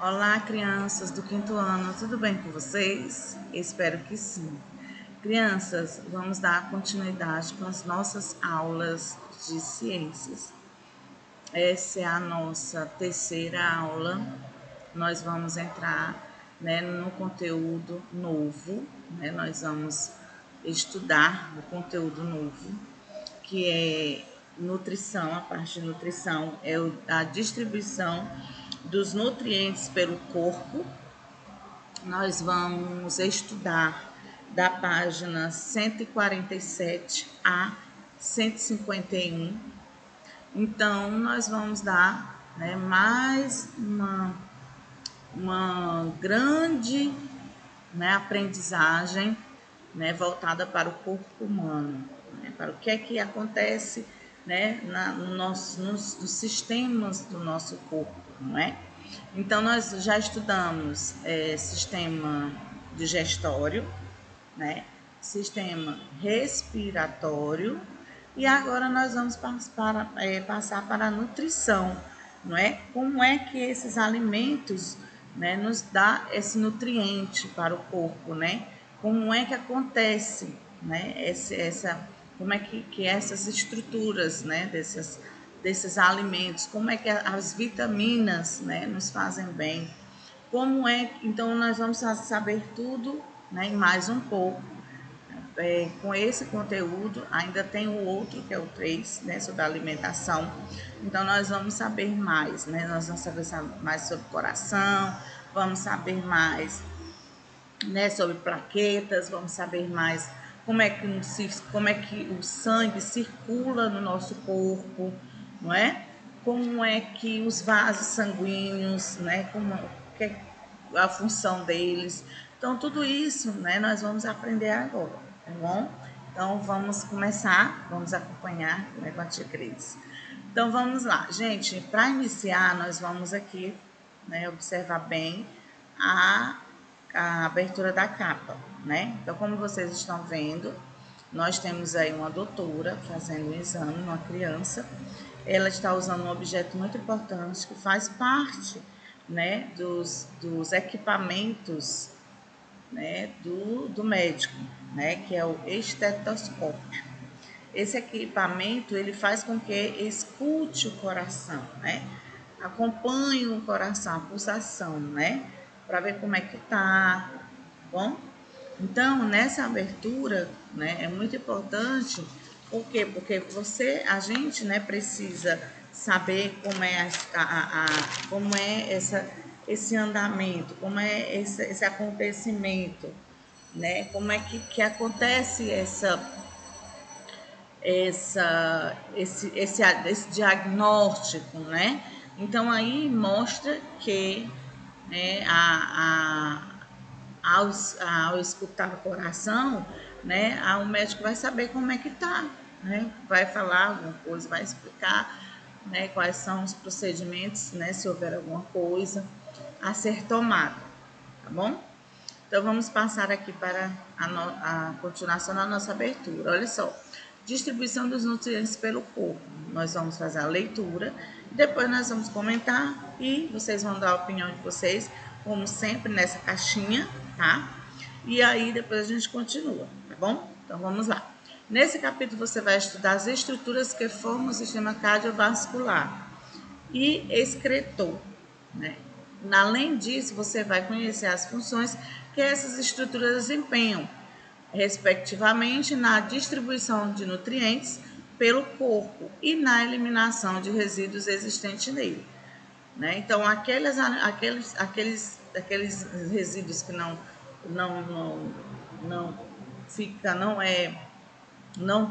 Olá, crianças do quinto ano, tudo bem com vocês? Espero que sim. Crianças, vamos dar continuidade com as nossas aulas de ciências. Essa é a nossa terceira aula. Nós vamos entrar, no conteúdo novo, Nós vamos estudar o conteúdo novo, que é nutrição. A parte de nutrição é a distribuição dos nutrientes pelo corpo. Nós vamos estudar da página 147 a 151. Então, nós vamos dar mais uma grande aprendizagem voltada para o corpo humano, para o que é que acontece nos sistemas do nosso corpo, não é? Então, nós já estudamos sistema digestório, sistema respiratório, e agora nós vamos passar para a nutrição, não é? Como é que esses alimentos nos dá esse nutriente para o corpo, Como é que acontece, como é que essas estruturas, desses alimentos, como é que as vitaminas, nos fazem bem, como é, então nós vamos saber tudo, e mais um pouco. Com esse conteúdo, ainda tem o outro, que é o 3, sobre a alimentação. Então, nós vamos saber mais, Nós vamos saber mais sobre o coração, vamos saber mais, sobre plaquetas, vamos saber mais como é que o sangue circula no nosso corpo, não é? Como é que os vasos sanguíneos, como que é a função deles. Então, tudo isso, nós vamos aprender agora, tá bom? Então, vamos começar, vamos acompanhar com a tia Cris. Então, vamos lá. Gente, para iniciar, nós vamos aqui observar bem a abertura da capa, Então, como vocês estão vendo, nós temos aí uma doutora fazendo um exame numa criança. Ela está usando um objeto muito importante que faz parte, dos equipamentos, do médico, que é o estetoscópio. Esse equipamento, ele faz com que escute o coração, acompanhe o coração, a pulsação, para ver como é que tá bom? Então, nessa abertura, é muito importante. Por quê? Porque a gente, precisa saber como é como é esse andamento, como é esse acontecimento, Como é que acontece esse diagnóstico, Então, aí mostra que ao escutar o coração, o médico vai saber como é que tá, Vai falar alguma coisa, vai explicar, quais são os procedimentos, se houver alguma coisa a ser tomada, tá bom? Então, vamos passar aqui para a continuação da nossa abertura. Olha só, distribuição dos nutrientes pelo corpo. Nós vamos fazer a leitura, depois nós vamos comentar e vocês vão dar a opinião de vocês, como sempre, nessa caixinha, tá? E aí, depois a gente continua, tá bom? Então, vamos lá. Nesse capítulo, você vai estudar as estruturas que formam o sistema cardiovascular e excretor, Além disso, você vai conhecer as funções que essas estruturas desempenham, respectivamente na distribuição de nutrientes pelo corpo e na eliminação de resíduos existentes nele. Então, aqueles resíduos que não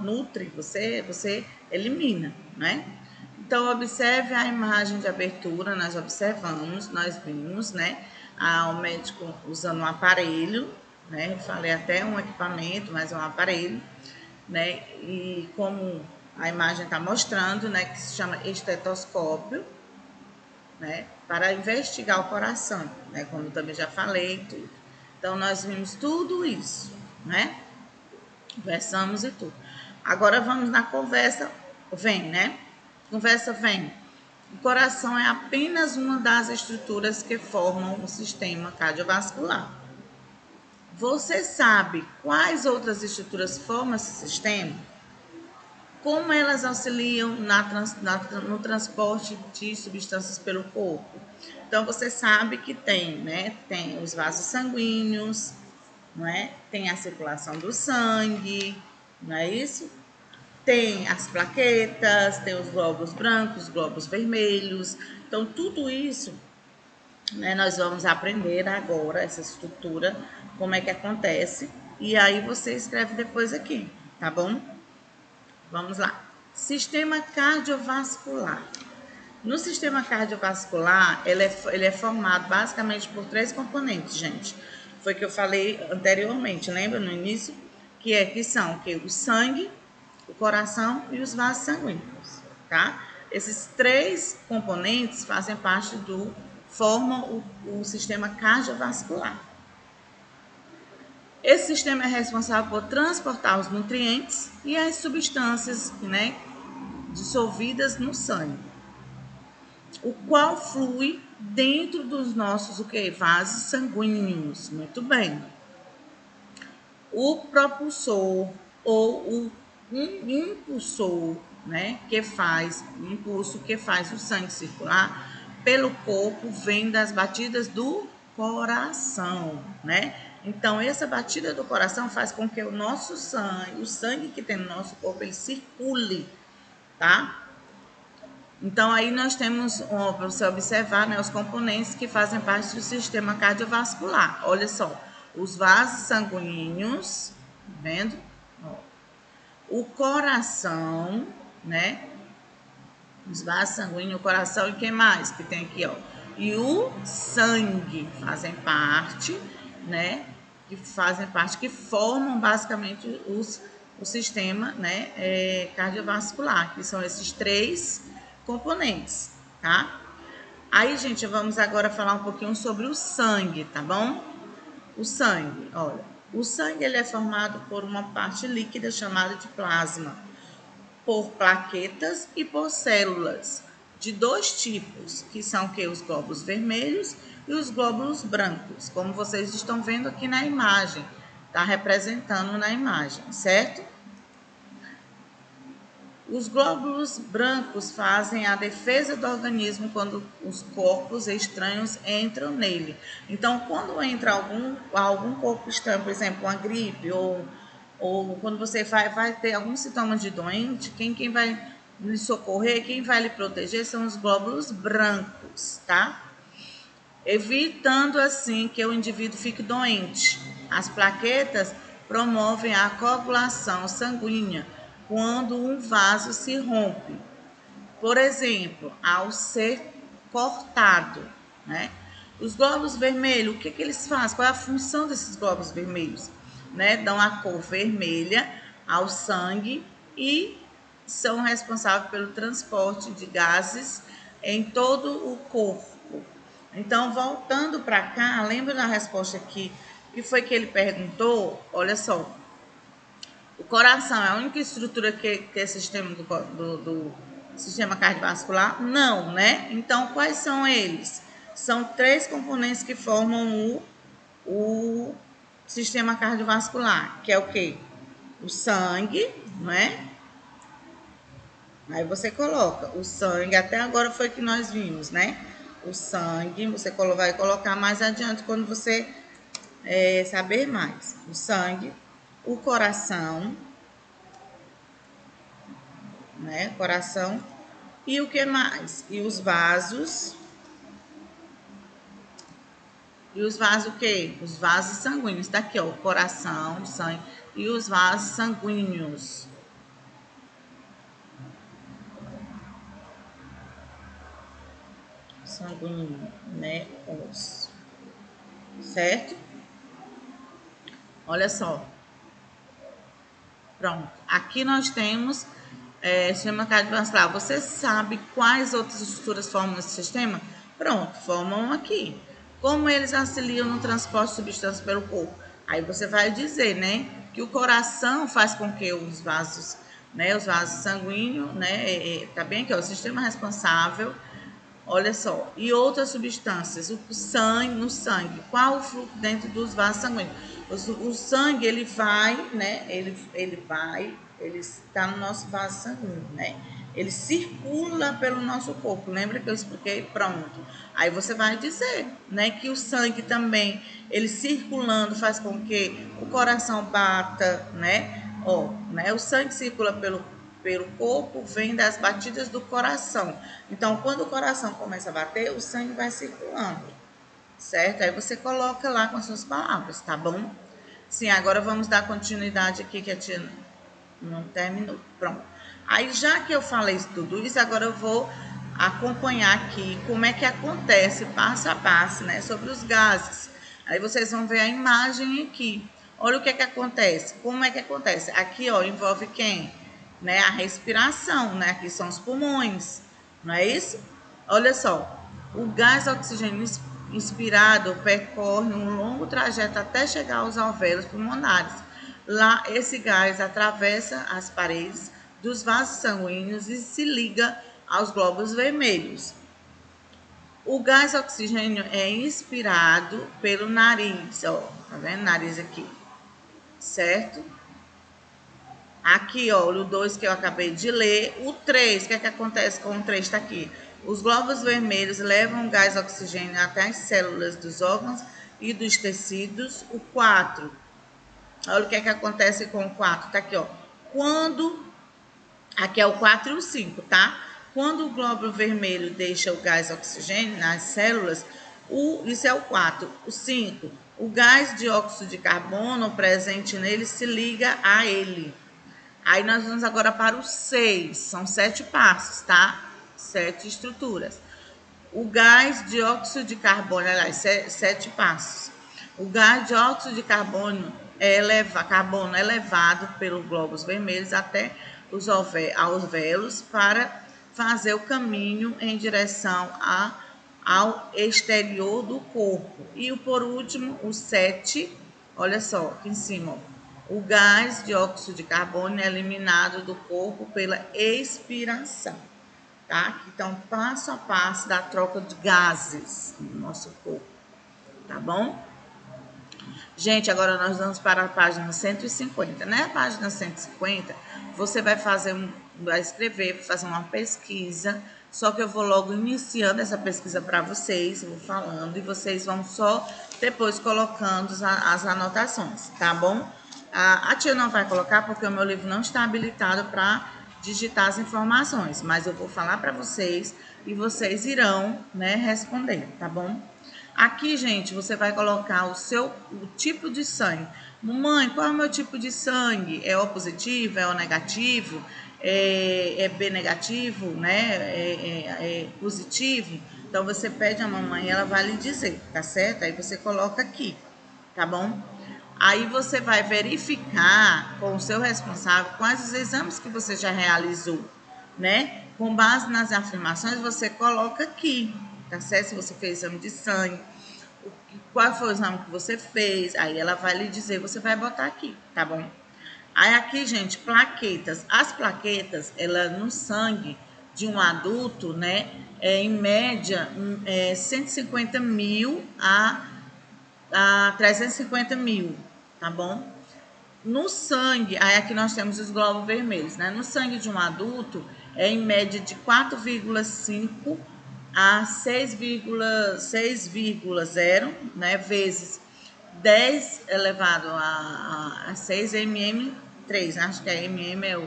nutre, você elimina, Então, observe a imagem de abertura, nós vimos, o médico usando um aparelho, Falei até um equipamento, mas é um aparelho, E como a imagem está mostrando, que se chama estetoscópio, para investigar o coração, Como eu também já falei, tudo. Então, nós vimos tudo isso, Conversamos e tudo. Agora, vamos na conversa, Conversa vem. O coração é apenas uma das estruturas que formam o sistema cardiovascular. Você sabe quais outras estruturas formam esse sistema? Como elas auxiliam no transporte de substâncias pelo corpo? Então, você sabe que tem, né? Tem os vasos sanguíneos, não é? Tem a circulação do sangue, não é isso? Tem as plaquetas, tem os glóbulos brancos, os glóbulos vermelhos. Então, tudo isso, né, nós vamos aprender agora, essa estrutura, como é que acontece. E aí você escreve depois aqui, tá bom? Vamos lá. Sistema cardiovascular. No sistema cardiovascular, ele é formado basicamente por 3 componentes, gente. Foi que eu falei anteriormente, lembra no início? Que são o sangue, o coração e os vasos sanguíneos, tá? Esses 3 componentes fazem parte formam o sistema cardiovascular. Esse sistema é responsável por transportar os nutrientes e as substâncias, né, dissolvidas no sangue, o qual flui dentro dos nossos vasos sanguíneos. Muito bem. O propulsor ou impulsor, né, o impulso que faz o sangue circular pelo corpo vem das batidas do coração, né? Então, essa batida do coração faz com que o sangue que tem no nosso corpo, ele circule, tá? Então, aí nós temos, para você observar, né, os componentes que fazem parte do sistema cardiovascular. Olha só, os vasos sanguíneos, vendo? O coração, né? Os vasos sanguíneos, o coração e quem mais que tem aqui, ó? E o sangue fazem parte, né? Que formam basicamente o sistema, né, cardiovascular, que são esses 3 componentes, tá? Aí, gente, vamos agora falar um pouquinho sobre o sangue, tá bom? O sangue, olha, o sangue ele é formado por uma parte líquida chamada de plasma, por plaquetas e por células de 2 tipos, que são os glóbulos vermelhos e os glóbulos brancos, como vocês estão vendo aqui na imagem, tá representando na imagem, certo? Os glóbulos brancos fazem a defesa do organismo quando os corpos estranhos entram nele. Então, quando entra algum corpo estranho, por exemplo, uma gripe, ou quando você vai ter algum sintoma de doente, quem vai lhe socorrer, quem vai lhe proteger são os glóbulos brancos, tá? Evitando assim que o indivíduo fique doente. As plaquetas promovem a coagulação sanguínea quando um vaso se rompe. Por exemplo, ao ser cortado, né? Os glóbulos vermelhos, o que eles fazem? Qual é a função desses glóbulos vermelhos? Né? Dão a cor vermelha ao sangue e são responsáveis pelo transporte de gases em todo o corpo. Então, voltando para cá, lembra da resposta aqui, que foi que ele perguntou? Olha só, o coração é a única estrutura que é sistema do sistema cardiovascular? Não, né? Então, quais são eles? São 3 componentes que formam o sistema cardiovascular, que é o quê? O sangue, não é? Aí você coloca o sangue, até agora foi que nós vimos, né? O sangue, você vai colocar mais adiante quando você saber mais. O sangue, o coração, né? Coração. E o que mais? E os vasos. E os vasos o quê? Os vasos sanguíneos. Tá aqui, ó, o coração, o sangue. E os vasos sanguíneos. Sanguíneo, né? Certo? Olha só. Pronto. Aqui nós temos sistema cardiovascular. Você sabe quais outras estruturas formam esse sistema? Pronto, formam aqui. Como eles auxiliam no transporte de substâncias pelo corpo? Aí você vai dizer, né, que o coração faz com que os vasos sanguíneos, né, tá bem aqui, ó, o sistema responsável Olha só, e outras substâncias, o sangue, no sangue, qual o fluxo dentro dos vasos sanguíneos? O sangue, ele vai, né, ele está no nosso vaso sanguíneo, né? Ele circula pelo nosso corpo, lembra que eu expliquei? Pronto. Aí você vai dizer, né, que o sangue também, ele circulando faz com que o coração bata, né? Ó, né, o sangue circula pelo corpo, vem das batidas do coração. Então, quando o coração começa a bater, o sangue vai circulando, certo? Aí você coloca lá com as suas palavras, tá bom? Sim, agora vamos dar continuidade aqui que a tia não terminou. Pronto. Aí, já que eu falei tudo isso, agora eu vou acompanhar aqui como é que acontece passo a passo, né, sobre os gases. Aí vocês vão ver a imagem aqui. Olha o que é que acontece. Como é que acontece? Aqui, ó, envolve quem? Né, a respiração, né? Aqui são os pulmões, não é isso? Olha só, o gás oxigênio inspirado percorre um longo trajeto até chegar aos alvéolos pulmonares. Lá, esse gás atravessa as paredes dos vasos sanguíneos e se liga aos glóbulos vermelhos. O gás oxigênio é inspirado pelo nariz, ó, tá vendo? Nariz aqui, certo? Aqui, ó, o 2 que eu acabei de ler. O 3, o que é que acontece com o 3? Está aqui. Os glóbulos vermelhos levam o gás oxigênio até as células dos órgãos e dos tecidos. O 4, olha o que é que acontece com o 4. Está aqui, ó. Aqui é o 4 e o 5, tá? Quando o glóbulo vermelho deixa o gás oxigênio nas células, isso é o 4. O 5, o gás dióxido de carbono presente nele se liga a ele. Aí nós vamos agora para o 6, são 7 passos, tá? 7 estruturas. O gás dióxido de carbono, aliás, 7 passos. O gás dióxido de carbono é levado pelos glóbulos vermelhos até os alvéolos para fazer o caminho em direção ao exterior do corpo. E por último, o 7, olha só, aqui em cima, ó. O gás dióxido de carbono é eliminado do corpo pela expiração, tá? Então, passo a passo da troca de gases no nosso corpo, tá bom? Gente, agora nós vamos para a página 150, né? A página 150, você vai escrever, vai fazer uma pesquisa, só que eu vou logo iniciando essa pesquisa para vocês, vou falando, e vocês vão só depois colocando as anotações, tá bom? A tia não vai colocar porque o meu livro não está habilitado para digitar as informações, mas eu vou falar para vocês e vocês irão, né, responder, tá bom? Aqui, gente, você vai colocar o tipo de sangue. Mamãe, qual é o meu tipo de sangue? É O positivo? É O negativo? É B negativo, né? É positivo? Então, você pede a mamãe e ela vai lhe dizer, tá certo? Aí você coloca aqui, tá bom? Aí você vai verificar com o seu responsável quais os exames que você já realizou, né? Com base nas afirmações, você coloca aqui, tá certo? Se você fez exame de sangue, qual foi o exame que você fez, aí ela vai lhe dizer, você vai botar aqui, tá bom? Aí aqui, gente, plaquetas. As plaquetas, ela no sangue de um adulto, né, em média, 150 mil a 350 mil, tá bom? No sangue, aí aqui nós temos os glóbulos vermelhos, né? No sangue de um adulto, é em média de 4,5 a 6,0, né? Vezes 10 elevado a 6 mm3, acho que a mm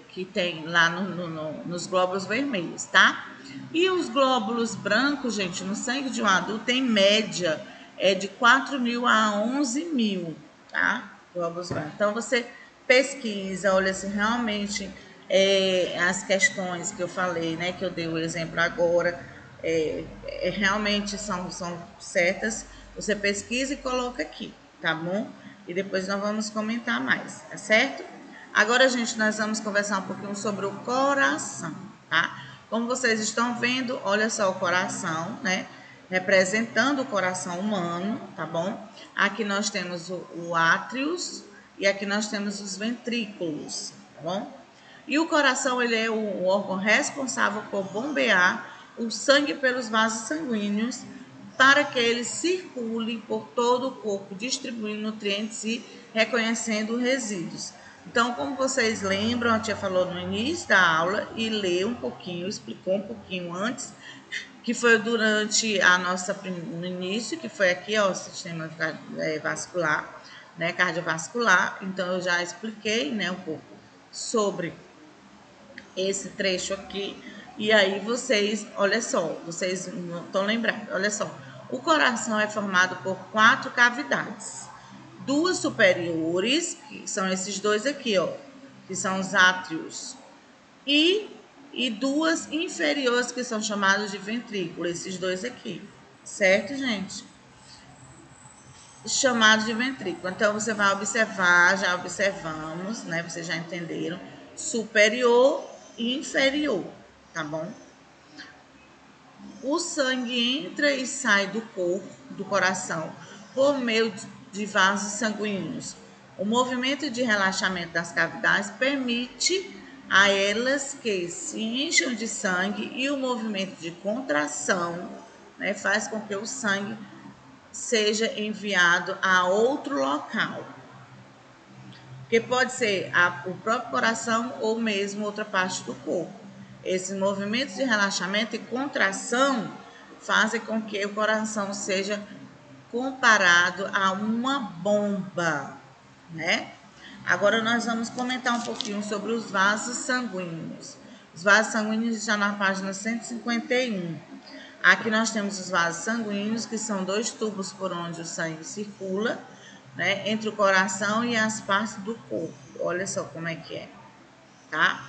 que tem lá nos glóbulos vermelhos, tá? E os glóbulos brancos, gente, no sangue de um adulto, em média, é de 4 mil a 11 mil, tá? Glóbulos brancos. Então, você pesquisa, olha se realmente as questões que eu falei, né, que eu dei o exemplo agora, realmente são certas. Você pesquisa e coloca aqui, tá bom? E depois nós vamos comentar mais, tá certo? Agora, gente, nós vamos conversar um pouquinho sobre o coração, tá? Como vocês estão vendo, olha só o coração, né? Representando o coração humano, tá bom? Aqui nós temos o átrios e aqui nós temos os ventrículos, tá bom? E o coração, ele é o órgão responsável por bombear o sangue pelos vasos sanguíneos para que ele circule por todo o corpo, distribuindo nutrientes e reconhecendo resíduos. Então, como vocês lembram, a tia falou no início da aula e leu um pouquinho, explicou um pouquinho antes, que foi durante a nossa, no início, que foi aqui, ó, o sistema vascular, né, cardiovascular. Então, eu já expliquei, né, um pouco sobre esse trecho aqui. E aí vocês, olha só, vocês não estão lembrados, olha só. O coração é formado por 4 cavidades. 2 superiores, que são esses dois aqui, ó, que são os átrios, e 2 inferiores, que são chamados de ventrículo, esses dois aqui, certo, gente? Chamados de ventrículo. Então, você vai observar, já observamos, né? Vocês já entenderam, superior e inferior, tá bom? O sangue entra e sai do corpo, do coração, por meio de vasos sanguíneos. O movimento de relaxamento das cavidades permite a elas que se encham de sangue e o movimento de contração, né, faz com que o sangue seja enviado a outro local. Que pode ser o próprio coração ou mesmo outra parte do corpo. Esses movimentos de relaxamento e contração fazem com que o coração seja comparado a uma bomba, né? Agora nós vamos comentar um pouquinho sobre os vasos sanguíneos. Os vasos sanguíneos estão na página 151. Aqui nós temos os vasos sanguíneos, que são 2 tubos por onde o sangue circula, né, entre o coração e as partes do corpo. Olha só como é que é, tá?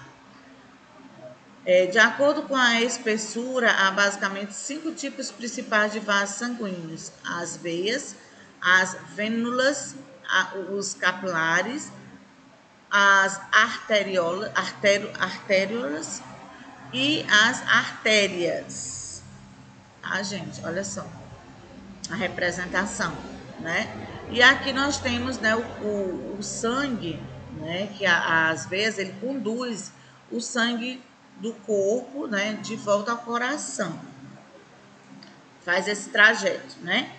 De acordo com a espessura, há basicamente 5 tipos principais de vasos sanguíneos: as veias, as vênulas, os capilares, as artériolas e as artérias. Ah, gente, olha só a representação, né? E aqui nós temos, né, o sangue, né, que às vezes ele conduz o sangue do corpo, né, de volta ao coração. Faz esse trajeto, né?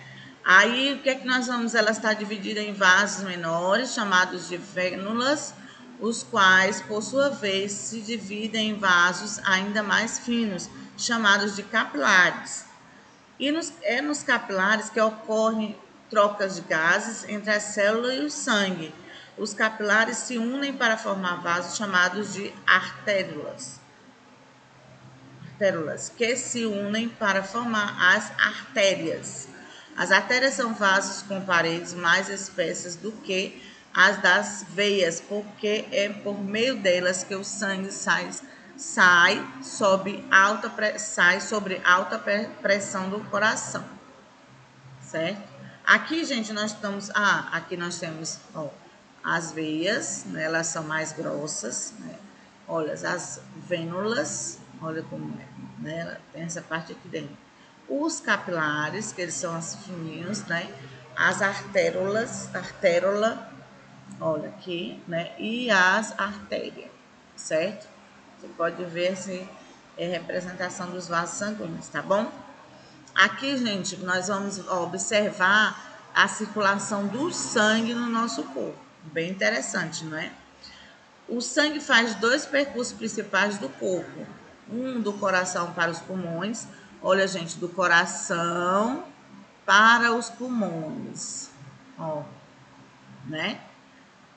Aí o que é que nós vamos? Ela está dividida em vasos menores, chamados de vênulas, os quais, por sua vez, se dividem em vasos ainda mais finos, chamados de capilares. E nos capilares que ocorrem trocas de gases entre a célula e o sangue. Os capilares se unem para formar vasos chamados de artérulas, que se unem para formar as artérias. As artérias são vasos com paredes mais espessas do que as das veias, porque é por meio delas que o sangue sai sobre alta pressão do coração, certo? Aqui, gente, nós estamos... aqui nós temos, ó, as veias, né, elas são mais grossas, né? Olha, as vênulas, olha como é, né? Tem essa parte aqui dentro. Os capilares, que eles são as fininhos, né? As artérola, olha aqui, né? E as artérias, certo? Você pode ver se é representação dos vasos sanguíneos, tá bom? Aqui, gente, nós vamos observar a circulação do sangue no nosso corpo. Bem interessante, não é? O sangue faz 2 percursos principais do corpo. Um do coração para os pulmões. Olha, gente, do coração para os pulmões. Ó, né?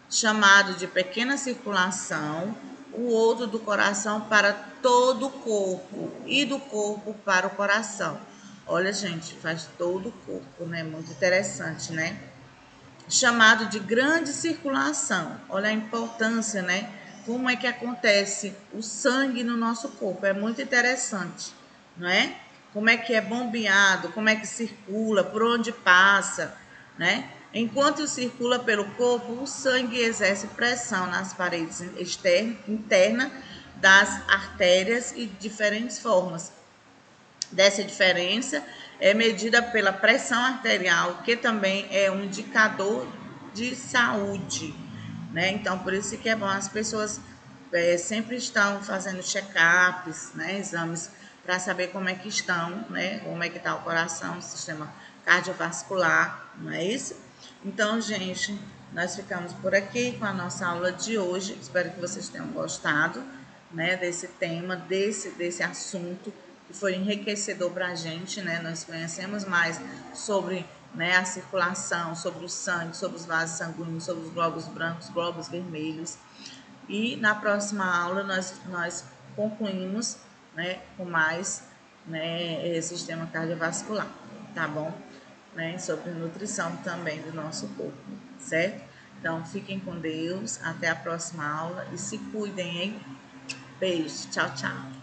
Chamado de pequena circulação. O outro do coração para todo o corpo e do corpo para o coração. Olha, gente, faz todo o corpo, né? Muito interessante, né? Chamado de grande circulação. Olha a importância, né? Como é que acontece o sangue no nosso corpo. É muito interessante, não é? Como é que é bombeado, como é que circula, por onde passa, né? Enquanto circula pelo corpo, o sangue exerce pressão nas paredes internas das artérias e de diferentes formas. Dessa diferença é medida pela pressão arterial, que também é um indicador de saúde, né? Então, por isso que é bom as pessoas sempre estão fazendo check-ups, né? Exames para saber como é que estão, né? Como é que está o coração, o sistema cardiovascular, não é isso? Então, gente, nós ficamos por aqui com a nossa aula de hoje. Espero que vocês tenham gostado, né, desse tema, desse assunto, que foi enriquecedor para a gente, né? Nós conhecemos mais sobre, né, a circulação, sobre o sangue, sobre os vasos sanguíneos, sobre os glóbulos brancos, glóbulos vermelhos. E na próxima aula nós concluímos, né, com mais, né, sistema cardiovascular, tá bom? Né, sobre nutrição também do nosso corpo, certo? Então, fiquem com Deus, até a próxima aula e se cuidem, hein? Beijo, tchau, tchau.